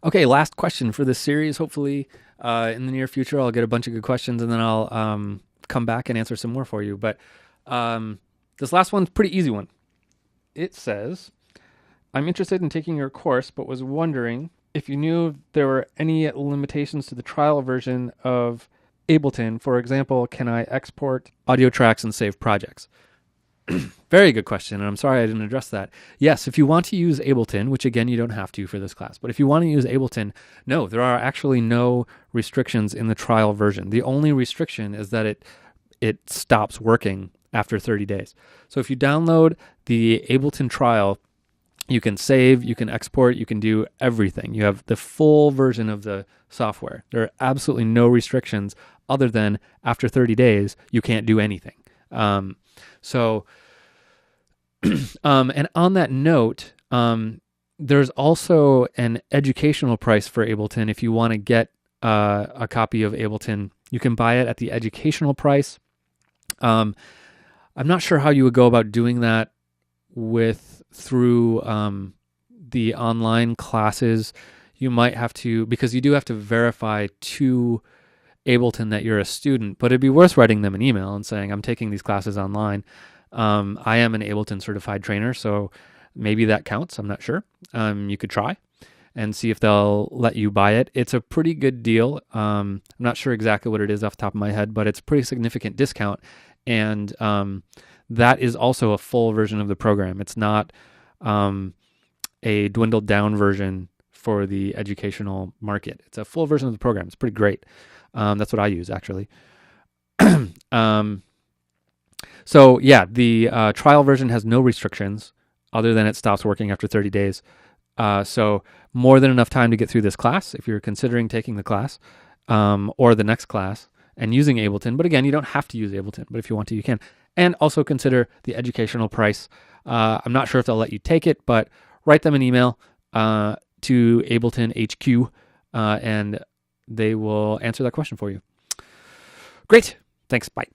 Okay, last question for this series. Hopefully, in the near future, I'll get a bunch of good questions, and then I'll come back and answer some more for you. But this last one's a pretty easy one. It says, I'm interested in taking your course, but was wondering if you knew if there were any limitations to the trial version of Ableton. For example, can I export audio tracks and save projects? Very good question, and I'm sorry I didn't address that. Yes, if you want to use Ableton, which again you don't have to for this class, but if you want to use Ableton, no, there are actually no restrictions in the trial version. The only restriction is that it stops working after 30 days. So if you download the Ableton trial, you can save, you can export, you can do everything. You have the full version of the software. There are absolutely no restrictions other than after 30 days, you can't do anything. And on that note, there's also an educational price for Ableton. If you want to get a copy of Ableton, you can buy it at the educational price. I'm not sure how you would go about doing that through the online classes. You might have to, because you do have to verify to Ableton that you're a student, but it'd be worth writing them an email and saying, I'm taking these classes online. I am an Ableton certified trainer, so maybe that counts. I'm not sure. You could try and see if they'll let you buy it. It's a pretty good deal. I'm not sure exactly what it is off the top of my head, but it's a pretty significant discount. And that is also a full version of the program. It's not a dwindled down version for the educational market. It's a full version of the program. It's pretty great. That's what I use, actually. So yeah, the trial version has no restrictions other than it stops working after 30 days. So more than enough time to get through this class if you're considering taking the class or the next class and using Ableton. But again, you don't have to use Ableton, but if you want to, you can. And also consider the educational price. I'm not sure if they'll let you take it, but write them an email to Ableton HQ and they will answer that question for you. Great. Thanks. Bye.